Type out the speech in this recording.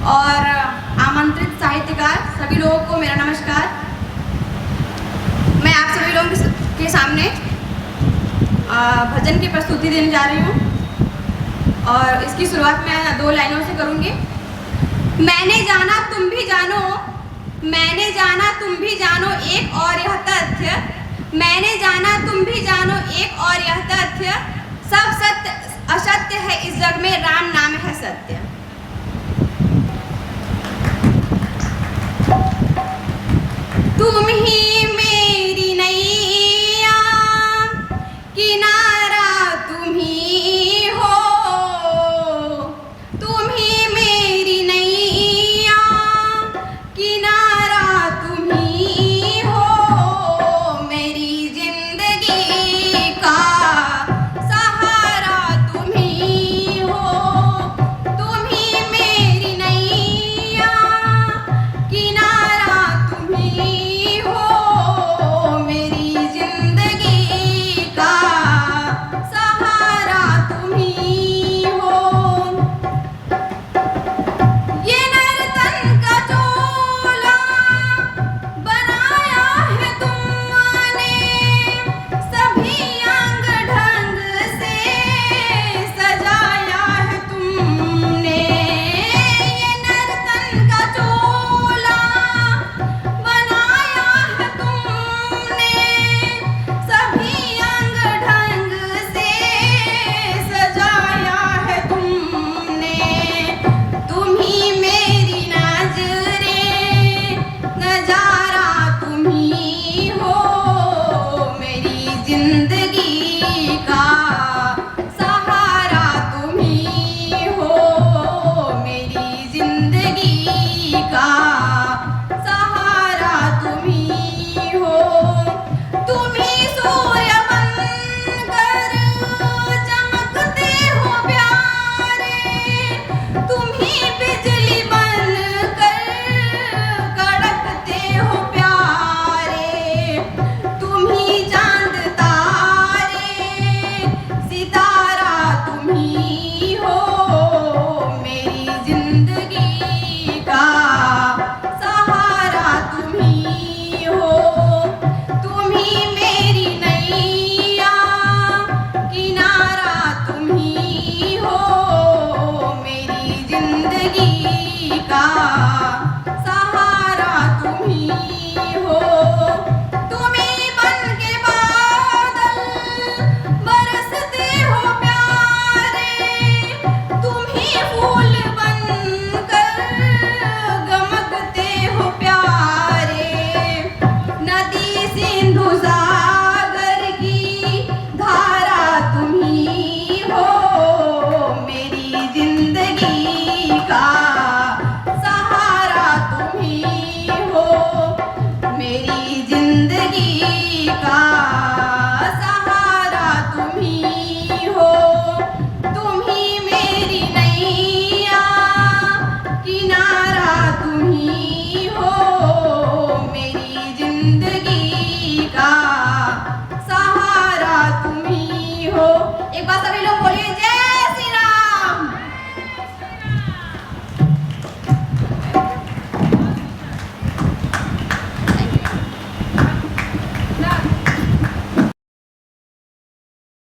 और आमंत्रित साहित्यकार सभी लोगों को मेरा नमस्कार। मैं आप सभी लोगों के सामने भजन की प्रस्तुति देने जा रही हूँ और इसकी शुरुआत मैं 2 लाइनों से करूँगी। मैंने जाना तुम भी जानो, मैंने जाना तुम भी जानो एक और यह तथ्य, मैंने जाना तुम भी जानो एक और यह तथ्य, सब सत्य असत्य है इस जग में, राम नाम है सत्य। तुम ही मेरी नैया, किनारा तुम ही हो, तुम ही मेरी नैया, किनारा तुम ही हो, मेरी जिंदगी का सहारा तुम ही हो, तुम ही मेरी नैया, किनारा तुम ही हो, मेरी जिंदगी का सहारा तुम ही हो। ये नर्तन का चोला बनाया है तुमने, सभी अंग ढंग से सजाया है तुमने। ये नर्तन का चोला बनाया है तुमने, सभी अंग ढंग से सजाया है तुमने। तुम ही मेरी नजरें, नजारा तुम ही हो, मेरी जिंदगी का सहारा तुम ही हो, मेरी जिंदगी का सहारा तुम ही हो। तुम ही सूर्य बनकर चमकते हो प्यारे, तुम ही बिजली बनकर कड़कते हो प्यारे, तुम ही चांद तारे सितारा तुम ही हो, मेरी जिंदगी का सहारा तुम ही हो। तुम ही मेरी नैया, किनारा तुम ही हो, मेरी जिंदगी का सहारा तुम ही हो। तुम ही बन के बादल बरसते हो प्यारे, तुम ही फूल बनकर गमकते हो प्यारे, नदी सिंधु सागर की धारा तुम ही हो, मेरी जिंदगी का